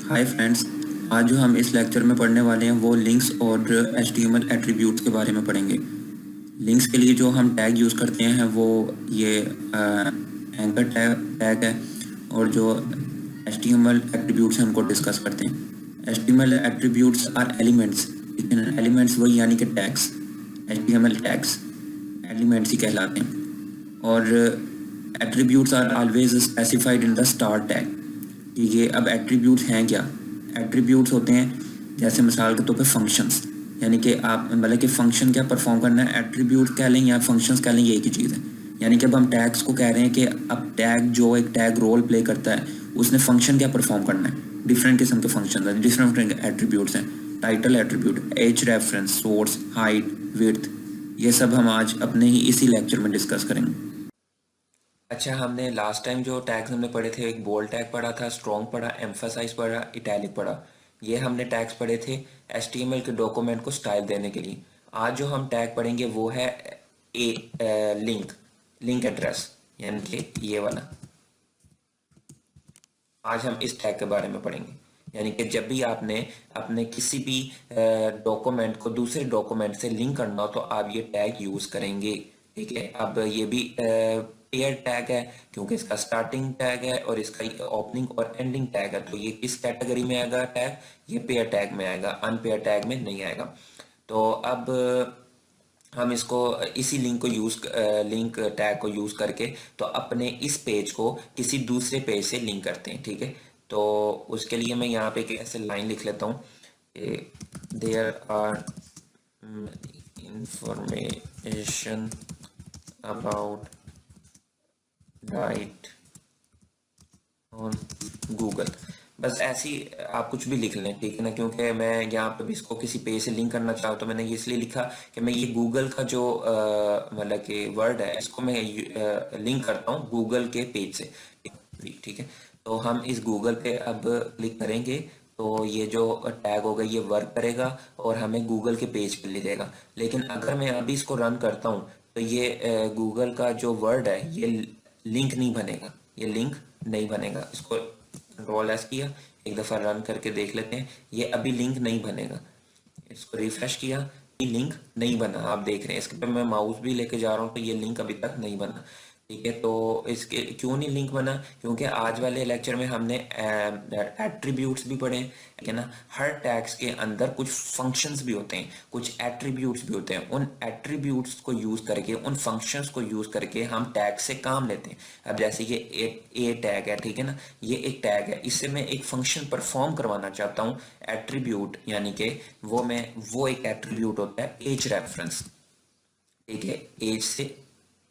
Hi friends. आज जो हम इस लेक्चर में पढ़ने वाले हैं वो लिंक्स और HTML एट्रीब्यूट्स के बारे में पढ़ेंगे। लिंक्स के लिए जो हम टैग यूज़ करते हैं वो ये एंकर टैग है, और जो HTML एट्रीब्यूट्स हैं उनको डिस्कस करते हैं। HTML एट्रीब्यूट्स आर एलिमेंट्स, लेकिन एलिमेंट्स वही यानी कि टैग्स, HTML टैग्स एलिमेंट्स ही कहलाते हैं। और attributes are always specified in the star tag. ये अब एट्रीब्यूट्स हैं क्या? एट्रीब्यूट्स होते हैं जैसे मिसाल के तौर पे फंक्शंस, यानी कि आप मतलब कि फ़ंक्शन क्या परफॉर्म करना है, एट्रीब्यूट कह लें या फंक्शंस कह लें, ये एक ही चीज़ है। यानी कि अब हम टैग्स को कह रहे हैं कि अब टैग जो एक टैग रोल प्ले करता है उसने फंक्शन क्या परफॉर्म करना है। डिफरेंट किस्म के फंक्शन हैं, डिफरेंट एट्रीब्यूट्स हैं। Title attribute, as reference, source, height, width, ये सब हम आज अपने ही इसी लेक्चर में डिस्कस करेंगे। अच्छा, हमने लास्ट टाइम जो टैग्स हमने पढ़े थे, एक बोल्ड टैग पढ़ा था, स्ट्रॉन्ग पढ़ा, एम्फासाइज पढ़ा, इटैलिक पढ़ा। ये हमने टैग्स पढ़े थे HTML के डॉक्यूमेंट को स्टाइल देने के लिए। आज जो हम टैग पढ़ेंगे वो है लिंक एड्रेस, यानी कि ये वाला। आज हम इस टैग के बारे में पढ़ेंगे। यानी कि जब भी आपने अपने किसी भी डॉक्यूमेंट को दूसरे डॉक्यूमेंट से लिंक करना हो तो आप ये टैग यूज करेंगे। ठीक है, अब ये भी पेयर टैग है क्योंकि इसका स्टार्टिंग टैग है और इसका ओपनिंग और एंडिंग टैग है। तो ये किस कैटेगरी में आएगा टैग? ये पेयर टैग में आएगा, अनपेयर टैग में नहीं आएगा। तो अब हम इसको इसी लिंक टैग को यूज करके तो अपने इस पेज को किसी दूसरे पेज से लिंक करते हैं। ठीक है, तो उसके लिए मैं यहाँ पे एक ऐसे लाइन लिख लेता हूँ, there are information about right on Google. बस ऐसी आप कुछ भी लिख लें, ठीक है ना, क्योंकि मैं यहाँ पे भी इसको किसी पेज से लिंक करना चाहूँ तो मैंने ये इसलिए लिखा कि मैं ये गूगल का जो मतलब कि वर्ड है इसको मैं लिंक करता हूँ गूगल के पेज से। ठीक है, तो हम इस गूगल पे अब क्लिक करेंगे तो ये जो टैग होगा ये वर्क करेगा और हमें गूगल के पेज पे ले जाएगा। लेकिन अगर मैं अभी इसको रन करता हूँ तो ये गूगल का जो वर्ड है ये लिंक नहीं बनेगा, ये लिंक नहीं बनेगा। इसको कंट्रोल एस किया, एक दफ़ा रन करके देख लेते हैं, ये अभी लिंक नहीं बनेगा। इसको रिफ्रेश किया, ये लिंक नहीं बना। आप देख रहे हैं इसके पे मैं माउस भी लेके जा रहा हूँ तो ये लिंक अभी तक नहीं बना। ठीक है, तो इसके क्यों नहीं लिंक बना? क्योंकि आज वाले लेक्चर में हमने एट्रीब्यूट्स भी पढ़े हैं, ठीक है ना। हर टैग्स के अंदर कुछ फंक्शंस भी होते हैं, कुछ एट्रीब्यूट्स भी होते हैं। उन एट्रीब्यूट्स को यूज करके, उन फंक्शंस को यूज करके हम टैग से काम लेते हैं। अब जैसे ये ए टैग है, ठीक है ना, ये एक टैग है, इससे मैं एक फंक्शन परफॉर्म करवाना चाहता हूँ। एट्रीब्यूट यानी कि वो एक एट्रीब्यूट होता है एज रेफरेंस। ठीक है, एज से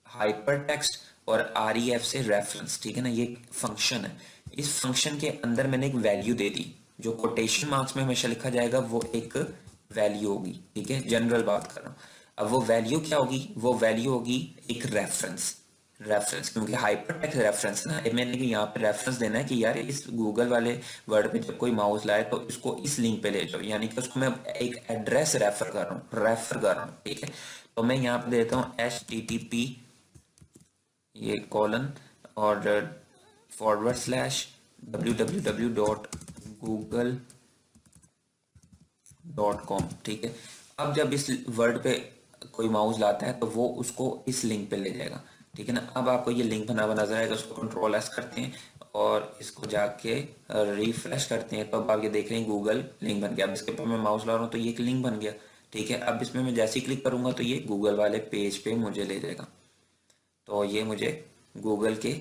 हाइपर टेक्स्ट और REF से रेफरेंस। ठीक है ना, ये फंक्शन है। इस फंक्शन के अंदर मैंने एक वैल्यू दे दी, जो कोटेशन मार्क्स में हमेशा लिखा जाएगा वो एक वैल्यू होगी। ठीक है, जनरल बात कर रहा हूँ। अब वो वैल्यू क्या होगी? वो वैल्यू होगी एक रेफरेंस, क्योंकि हाइपर टेक्स्ट रेफरेंस ना, मैंने यहाँ पे रेफरेंस देना है कि यार इस गूगल वाले वर्ड पे जब कोई माउस लाए तो इसको इस लिंक पे ले जाओ, यानी कि उसको मैं एक एड्रेस रेफर कर रहा हूँ। ठीक है, तो मैं यहाँ पे देता हूँ HTTP, ये कॉलन और www.google.com। ठीक है, अब जब इस वर्ड पे कोई माउस लाता है तो वो उसको इस लिंक पे ले जाएगा। ठीक है ना, अब आपको ये लिंक बना हुआ नजर आएगा, उसको कंट्रोल एस करते हैं और इसको जाके रिफ्रेश करते हैं तो अब आप ये देख रहे हैं गूगल लिंक बन गया। अब इसके ऊपर मैं माउस ला रहा हूँ तो ये एक लिंक बन गया। ठीक है, अब इसमें मैं जैसे ही क्लिक करूंगा तो ये गूगल वाले पेज पे मुझे ले जाएगा, तो ये मुझे गूगल के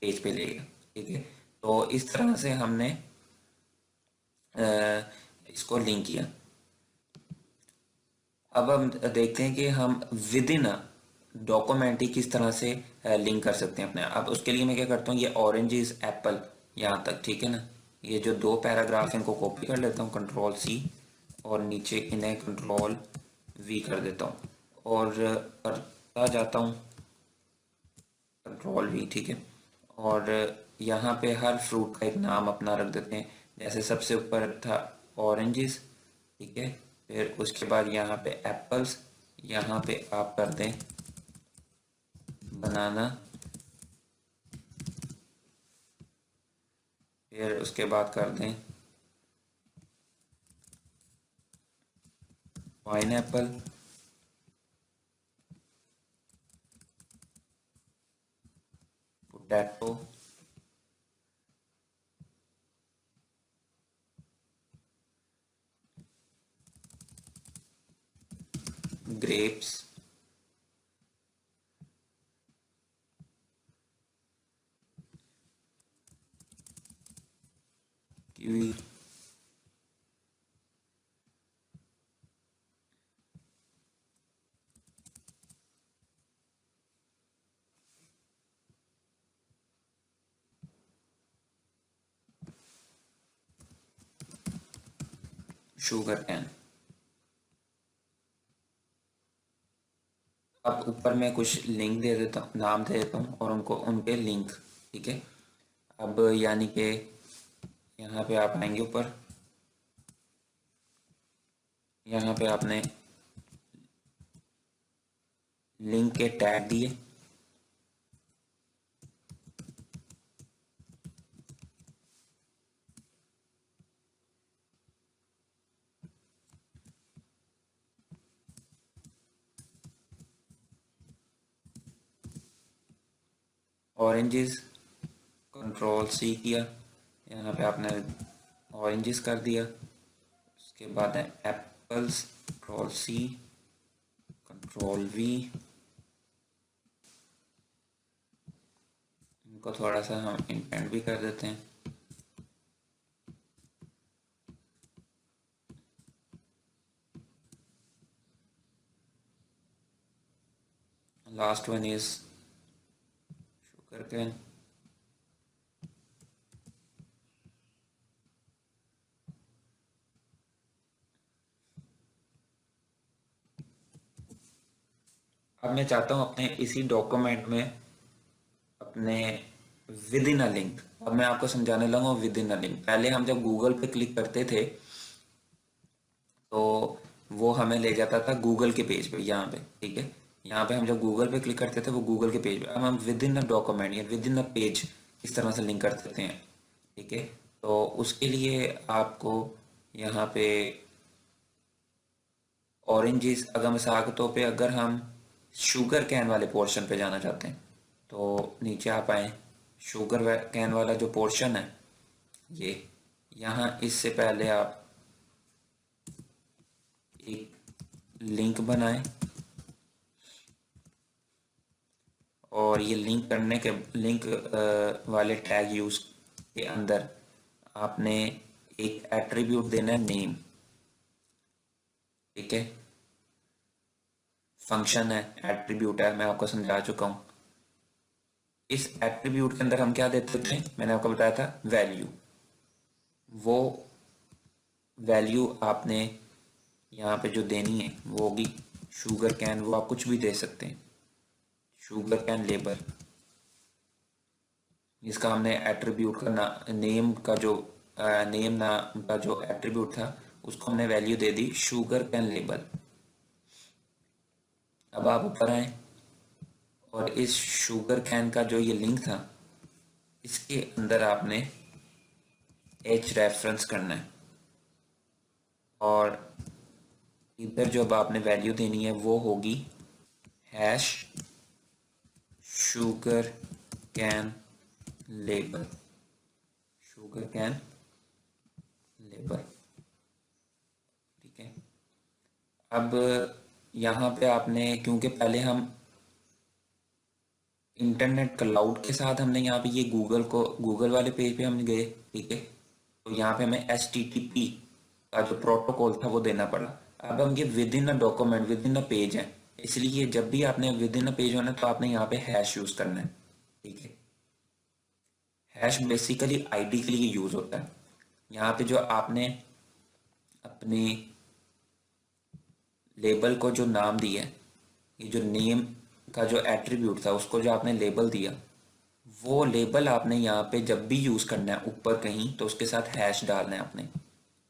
पेज पे ले गया। ठीक है, तो इस तरह से हमने इसको लिंक किया। अब हम देखते हैं कि हम विद इन डॉक्यूमेंट ही किस तरह से लिंक कर सकते हैं अपने। अब उसके लिए मैं क्या करता हूँ, ये ऑरेंज इज एप्पल यहाँ तक, ठीक है ना, ये जो दो पैराग्राफ हैं इनको कॉपी कर लेता हूँ, कंट्रोल C, और नीचे इन्हें कंट्रोल V कर देता हूँ और करता जाता हूँ कंट्रोल V। ठीक है, और यहाँ पे हर फ्रूट का एक नाम अपना रख देते हैं। जैसे सबसे ऊपर था ऑरेंजेस, ठीक है, फिर उसके बाद यहाँ पे एप्पल्स, यहाँ पे आप कर दें बनाना, फिर उसके बाद कर दें pineapple, potato, grapes, kiwi, sugar cane. अब ऊपर मैं कुछ लिंक दे देता हूँ, नाम दे देता हूँ और उनको उनके लिंक, ठीक है। अब यानी कि यहाँ पे आप आएंगे ऊपर, यहाँ पे आपने लिंक के टैग दिए, ऑरेंजेस, कंट्रोल C किया, यहाँ पे आपने ऑरेंजेस कर दिया। उसके बाद है apples, control C, control V। इनको थोड़ा सा हम इंडेंट भी कर देते हैं। Last one is sugar cane. अब मैं चाहता हूँ अपने इसी डॉक्यूमेंट में अपने विद इन अ लिंक, अब मैं आपको समझाने लगा विद इन अ लिंक। पहले हम जब गूगल पे क्लिक करते थे तो वो हमें ले जाता था गूगल के पेज पे, यहाँ पे, ठीक है। यहाँ पे हम जब गूगल पे क्लिक करते थे वो गूगल के पेज पे। अब हम विद इन अ डॉक्यूमेंट या विद इन अ पेज इस तरह से लिंक कर सकते हैं, ठीक है। तो उसके लिए आपको यहाँ पे ऑरेंजेस, अगर मसाकतों पे अगर हम शुगर कैन वाले पोर्शन पे जाना चाहते हैं तो नीचे आप आए, शुगर कैन वाला जो पोर्शन है ये, यहाँ इससे पहले आप एक लिंक बनाएं और ये लिंक करने के लिंक वाले टैग यूज के अंदर आपने एक एट्रीब्यूट देना है नेम, ठीक है। फंक्शन है, एट्रीब्यूट है, मैं आपको समझा चुका हूँ। इस एट्रीब्यूट के अंदर हम क्या देते थे, मैंने आपको बताया था वैल्यू। वो वैल्यू आपने यहाँ पे जो देनी है वो होगी शुगर कैन, वो आप कुछ भी दे सकते हैं, शुगर कैन लेबल। इसका हमने एट्रीब्यूट का नेम का जो नेम नाम का जो एट्रीब्यूट था उसको हमने वैल्यू दे दी शुगर कैन लेबल। अब आप ऊपर आए और इस शुगर कैन का जो ये लिंक था इसके अंदर आपने h रेफरेंस करना है और इधर जो अब आपने वैल्यू देनी है वो होगी hash sugar cane label, sugar cane label, ठीक है। अब यहाँ पे आपने, क्योंकि पहले हम इंटरनेट क्लाउड के साथ हमने यहाँ पे ये गूगल वाले पेज पे हम गए, ठीक है। तो यहाँ पे हमें HTTP का जो प्रोटोकॉल था वो देना पड़ा। अब हम ये with in a document, with in a page है, इसलिए जब भी आपने विद इन अ पेज होना तो आपने यहाँ पे हैश यूज करना है, ठीक है। हैश बेसिकली आईडी के लिए यूज होता है। यहाँ पे जो आपने अपने लेबल को जो नाम दिया है, ये जो नेम का जो एट्रीब्यूट था उसको जो आपने लेबल दिया, वो लेबल आपने यहाँ पे जब भी यूज करना है ऊपर कहीं तो उसके साथ हैश डालना है आपने,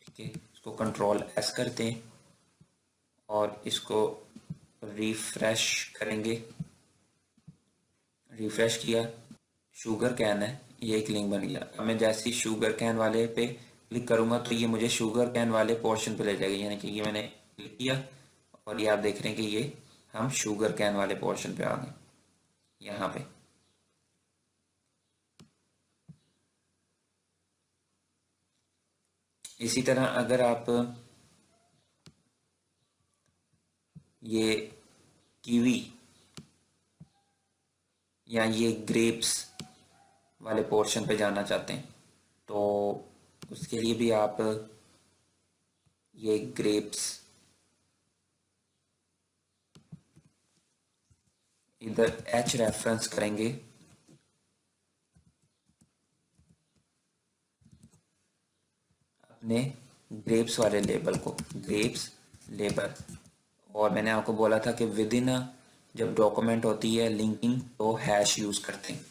ठीक है। इसको कंट्रोल S करते हैं और इसको रिफ्रेश करेंगे। रिफ्रेश किया, शुगर कैन है, ये एक लिंक बन गया। अब मैं जैसे ही शुगर कैन वाले पे क्लिक करूंगा तो ये मुझे शुगर कैन वाले पोर्शन पे ले जाएगा, यानी कि ये मैंने क्लिक किया और ये आप देख रहे हैं कि ये हम शुगर कैन वाले पोर्शन पे आ गए यहाँ पे। इसी तरह अगर आप ये कीवी या ये ग्रेप्स वाले पोर्शन पे जाना चाहते हैं तो उसके लिए भी आप ये ग्रेप्स इधर एच रेफरेंस करेंगे, अपने ग्रेप्स वाले लेबल को, ग्रेप्स लेबल। और मैंने आपको बोला था कि विद इन जब डॉक्यूमेंट होती है लिंकिंग तो हैश यूज़ करते हैं।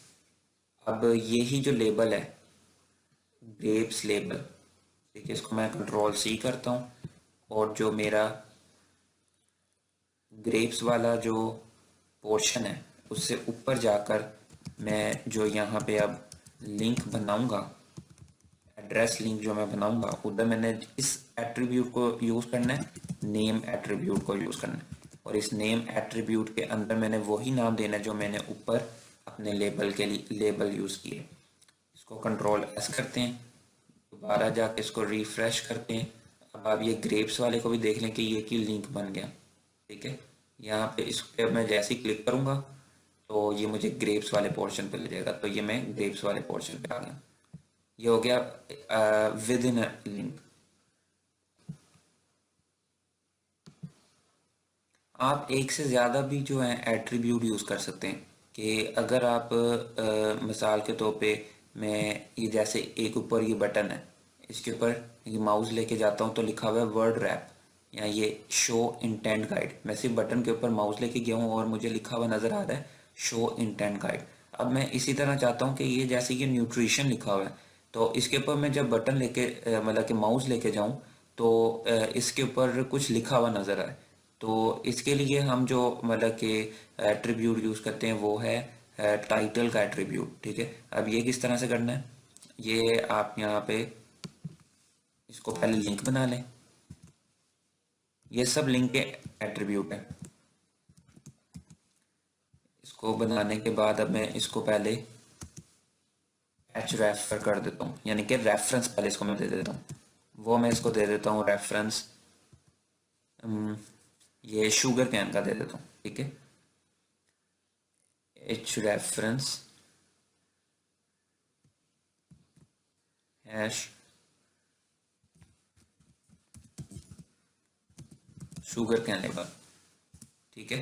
अब यही जो लेबल है ग्रेप्स लेबल, ठीक है, इसको मैं कंट्रोल सी करता हूँ और जो मेरा ग्रेप्स वाला जो पोर्शन है उससे ऊपर जाकर मैं जो यहाँ पे अब लिंक बनाऊंगा, एड्रेस लिंक जो मैं बनाऊंगा, उधर मैंने इस एट्रीब्यूट को यूज़ करना है, नेम एट्रीब्यूट को यूज़ करना है। और इस नेम एट्रीब्यूट के अंदर मैंने वही नाम देना है जो मैंने ऊपर अपने लेबल के लिए लेबल यूज़ किए। इसको कंट्रोल एस करते हैं, दोबारा जाके इसको रिफ्रेश करते हैं। अब आप ये ग्रेप्स वाले को भी देख लें कि ये की लिंक बन गया, ठीक है। यहाँ पे इस पर मैं जैसे ही क्लिक करूँगा तो ये मुझे ग्रेप्स वाले पोर्शन पे ले जाएगा, तो ये मैं ग्रेप्स वाले पोर्शन पे आ गया। ये हो गया विद इन लिंक। आप एक से ज़्यादा भी जो है एट्रीब्यूट यूज़ कर सकते हैं कि अगर आप मिसाल के तौर पे मैं ये जैसे एक ऊपर ये बटन है, इसके ऊपर ये माउस लेके जाता हूँ तो लिखा हुआ है वर्ड रैप या ये शो इंटेंट गाइड। मैं सिर्फ बटन के ऊपर माउस लेके गया हूँ और मुझे लिखा हुआ नज़र आ रहा है शो इंटेंट गाइड। अब मैं इसी तरह चाहता हूँ कि ये जैसे कि न्यूट्रिशन लिखा हुआ है तो इसके ऊपर मैं जब बटन लेके मतलब कि माउस लेके जाऊँ तो इसके ऊपर कुछ लिखा हुआ नज़र आए। तो इसके लिए हम जो मतलब कि एट्रीब्यूट यूज़ करते हैं वो है टाइटल का एट्रीब्यूट, ठीक है। अब ये किस तरह से करना है, ये आप यहाँ पे इसको पहले लिंक बना लें, ये सब लिंक के एट्रीब्यूट है। इसको बनाने के बाद अब मैं इसको पहले एच रेफर कर देता हूँ, यानी कि रेफरेंस पहले इसको मैं दे देता हूँ। वो मैं इसको दे देता हूँ रेफरेंस, ये शुगर कैन का दे देता हूँ, ठीक है। H reference hash sugar cane label, ठीक है।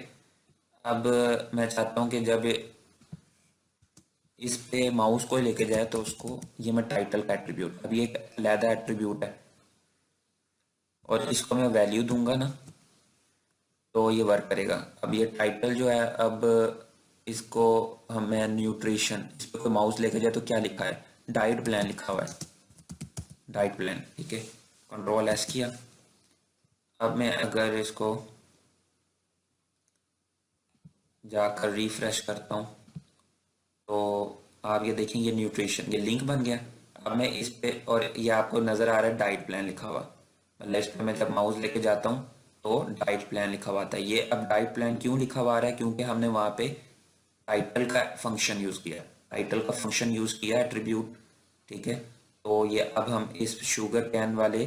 अब मैं चाहता हूँ कि जब इस पे माउस को लेके जाए तो उसको, ये मैं टाइटल का एट्रीब्यूट, अब ये एक अलहदा एट्रीब्यूट है और इसको मैं वैल्यू दूंगा ना तो ये वर्क करेगा। अब ये टाइटल जो है, अब इसको हम मैं न्यूट्रिशन, इस पर कोई माउस लेके जाए तो क्या लिखा है, डाइट प्लान लिखा हुआ है, डाइट प्लान, ठीक है। कंट्रोल एस किया। अब मैं अगर इसको जाकर रिफ्रेश करता हूँ तो आप ये देखेंगे न्यूट्रिशन, ये लिंक बन गया। अब मैं इस पे, और ये आपको नज़र आ रहा है डाइट प्लान लिखा हुआ, मतलब इस पर मैं जब माउस लेके जाता हूँ तो डाइट प्लान लिखा हुआ था। ये अब डाइट प्लान क्यों लिखा हुआ आ रहा है, क्योंकि हमने वहाँ पे टाइटल का फंक्शन यूज़ किया, टाइटल का फंक्शन यूज़ किया एट्रीब्यूट, ठीक है। तो ये अब हम इस शुगर कैन वाले,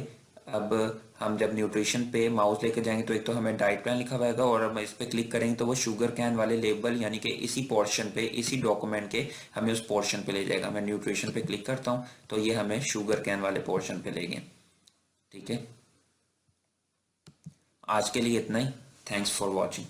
अब हम जब न्यूट्रिशन पे माउस लेके जाएंगे तो एक तो हमें डाइट प्लान लिखा हुआ और हम इस पे क्लिक करेंगे तो वो शुगर कैन वाले लेबल यानी कि इसी पोर्शन पे, इसी डॉक्यूमेंट के हमें उस पोर्शन पे ले जाएगा। मैं न्यूट्रिशन पे क्लिक करता हूँ तो ये हमें शुगर कैन वाले पोर्शन पे ले गए, ठीक है। आज के लिए इतना ही। Thanks for watching.